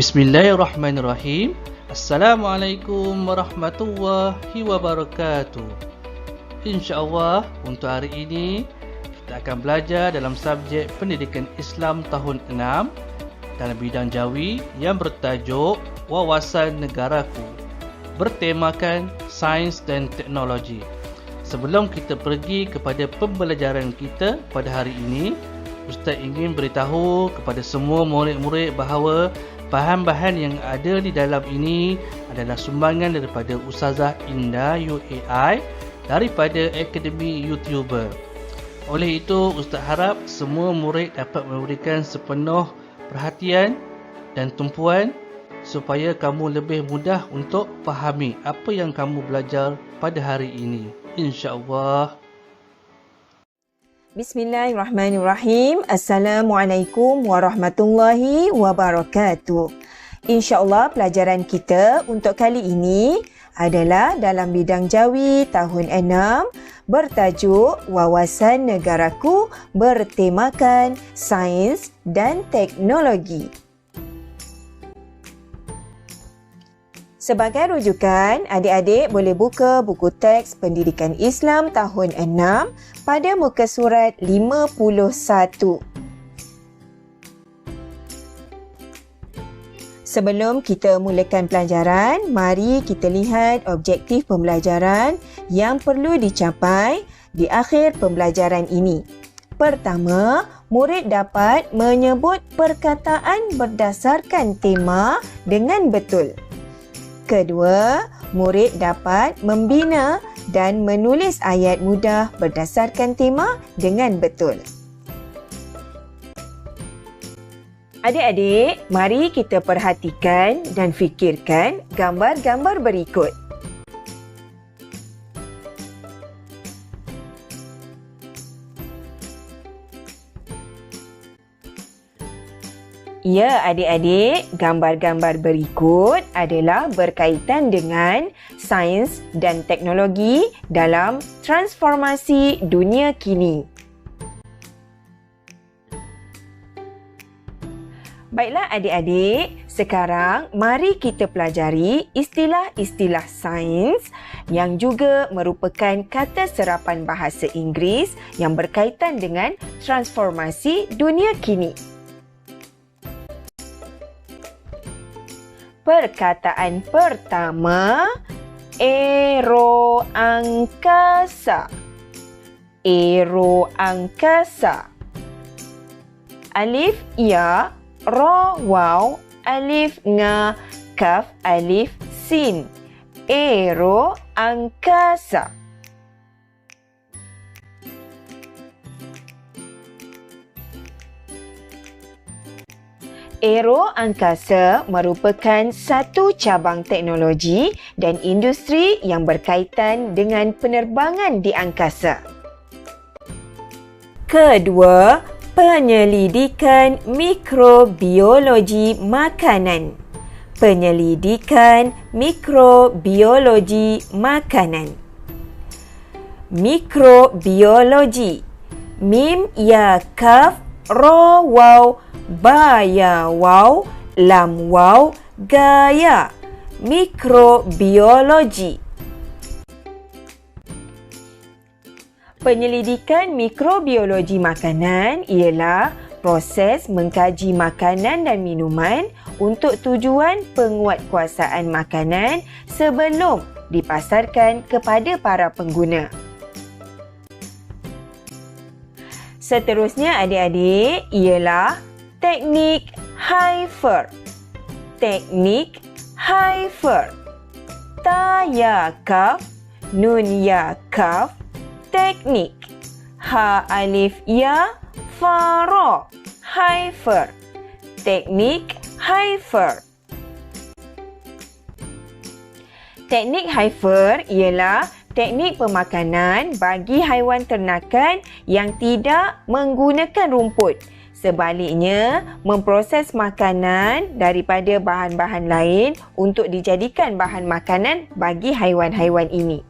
Bismillahirrahmanirrahim. Assalamualaikum warahmatullahi wabarakatuh. InsyaAllah untuk hari ini kita akan belajar dalam subjek pendidikan Islam tahun 6 dalam bidang Jawi yang bertajuk Wawasan Negaraku, bertemakan sains dan teknologi. Sebelum kita pergi kepada pembelajaran kita pada hari ini, Ustaz ingin beritahu kepada semua murid-murid bahawa bahan-bahan yang ada di dalam ini adalah sumbangan daripada Ustazah Indah UAI daripada Akademi YouTuber. Oleh itu, Ustaz harap semua murid dapat memberikan sepenuh perhatian dan tumpuan supaya kamu lebih mudah untuk fahami apa yang kamu belajar pada hari ini. InsyaAllah. Bismillahirrahmanirrahim. Assalamualaikum warahmatullahi wabarakatuh. InsyaAllah pelajaran kita untuk kali ini adalah dalam bidang Jawi tahun 6 bertajuk Wawasan Negaraku, bertemakan sains dan teknologi. Sebagai rujukan, adik-adik boleh buka buku teks Pendidikan Islam tahun 6 pada muka surat 51. Sebelum kita mulakan pelajaran, mari kita lihat objektif pembelajaran yang perlu dicapai di akhir pembelajaran ini. Pertama, murid dapat menyebut perkataan berdasarkan tema dengan betul. Kedua, murid dapat membina dan menulis ayat mudah berdasarkan tema dengan betul. Adik-adik, mari kita perhatikan dan fikirkan gambar-gambar berikut. Ya, adik-adik, gambar-gambar berikut adalah berkaitan dengan sains dan teknologi dalam transformasi dunia kini. Baiklah adik-adik, sekarang mari kita pelajari istilah-istilah sains yang juga merupakan kata serapan bahasa Inggeris yang berkaitan dengan transformasi dunia kini. Perkataan pertama, aeroangkasa. Aeroangkasa. Alif ya, ra waw, alif nga, kaf alif sin. Aeroangkasa. Aero angkasa merupakan satu cabang teknologi dan industri yang berkaitan dengan penerbangan di angkasa. Kedua, penyelidikan mikrobiologi makanan. Penyelidikan mikrobiologi makanan. Mikrobiologi. Mim ya kaf, ra waw, ba ya waw, lam waw, gaya. Mikrobiologi. Penyelidikan mikrobiologi makanan ialah proses mengkaji makanan dan minuman untuk tujuan penguatkuasaan makanan sebelum dipasarkan kepada para pengguna. Seterusnya adik-adik ialah teknik Haifer. Teknik Haifer. Ta ya kaf, nun ya kaf, teknik. Ha alif ya, fa ra, Haifer. Teknik Haifer. Teknik Haifer ialah teknik pemakanan bagi haiwan ternakan yang tidak menggunakan rumput. Sebaliknya, memproses makanan daripada bahan-bahan lain untuk dijadikan bahan makanan bagi haiwan-haiwan ini.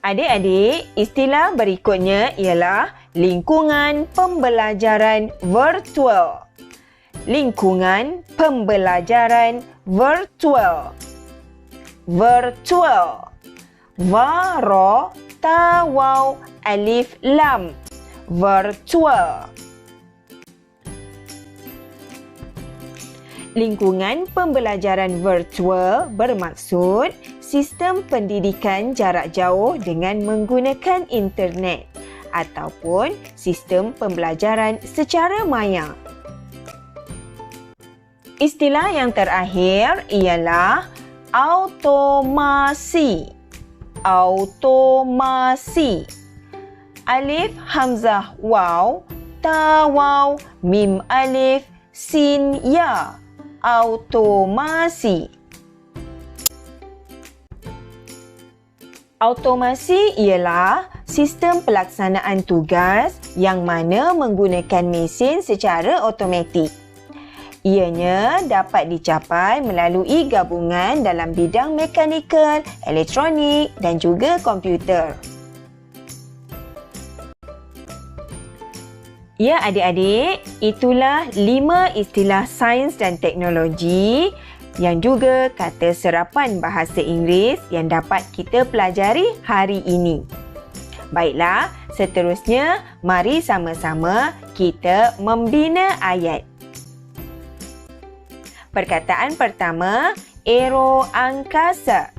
Adik-adik, istilah berikutnya ialah lingkungan pembelajaran virtual. Lingkungan pembelajaran virtual. Virtual. Va, ro, ta, waw, alif, lam. Virtual. Lingkungan pembelajaran virtual bermaksud sistem pendidikan jarak jauh dengan menggunakan internet ataupun sistem pembelajaran secara maya. Istilah yang terakhir ialah automasi. Automasi. Alif, hamzah, waw, ta, waw, mim, alif, sin, ya. Automasi. Automasi ialah sistem pelaksanaan tugas yang mana menggunakan mesin secara automatik. Ianya dapat dicapai melalui gabungan dalam bidang mekanikal, elektronik dan juga komputer. Ya adik-adik, itulah 5 istilah sains dan teknologi yang juga kata serapan bahasa Inggeris yang dapat kita pelajari hari ini. Baiklah, seterusnya mari sama-sama kita membina ayat. Perkataan pertama, aero angkasa.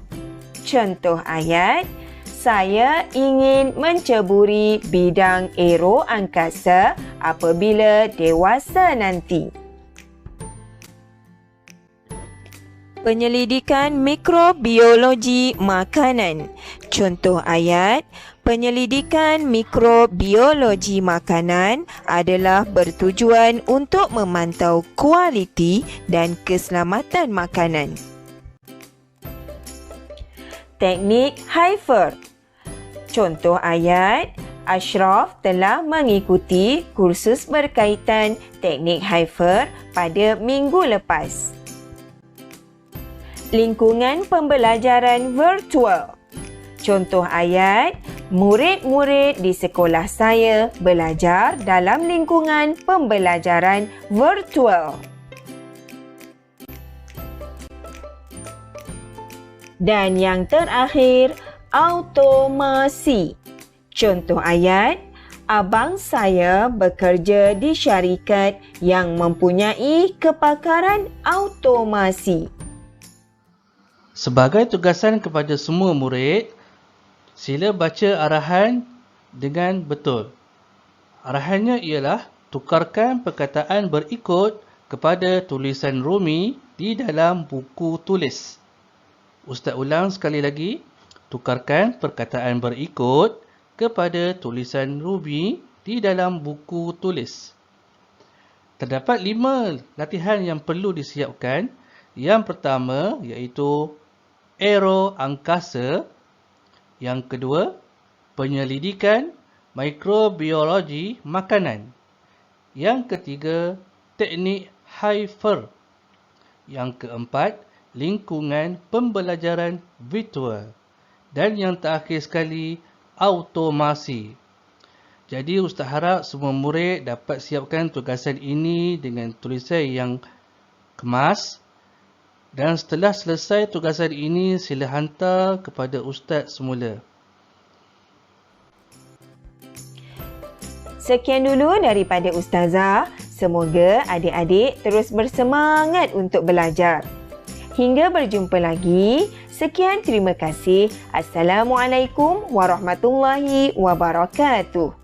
Contoh ayat, saya ingin menceburi bidang aero angkasa apabila dewasa nanti. Penyelidikan mikrobiologi makanan. Contoh ayat, penyelidikan mikrobiologi makanan adalah bertujuan untuk memantau kualiti dan keselamatan makanan. Teknik Haifar. Contoh ayat, Ashraf telah mengikuti kursus berkaitan teknik Haifar pada minggu lepas. Lingkungan pembelajaran virtual. Contoh ayat, murid-murid di sekolah saya belajar dalam lingkungan pembelajaran virtual. Dan yang terakhir, automasi. Contoh ayat, abang saya bekerja di syarikat yang mempunyai kepakaran automasi. Sebagai tugasan kepada semua murid, sila baca arahan dengan betul. Arahannya ialah tukarkan perkataan berikut kepada tulisan Rumi di dalam buku tulis. Ustaz ulang sekali lagi. Tukarkan perkataan berikut kepada tulisan Rumi di dalam buku tulis. Terdapat 5 latihan yang perlu disiapkan. Yang pertama iaitu aero angkasa. Yang kedua, penyelidikan mikrobiologi makanan. Yang ketiga, teknik Haifar. Yang keempat, lingkungan pembelajaran virtual. Dan yang terakhir sekali, automasi. Jadi Ustaz harap semua murid dapat siapkan tugasan ini dengan tulisan yang kemas. Dan setelah selesai tugasan ini, sila hantar kepada Ustaz semula. Sekian dulu daripada Ustazah. Semoga adik-adik terus bersemangat untuk belajar. Hingga berjumpa lagi. Sekian, terima kasih. Assalamualaikum warahmatullahi wabarakatuh.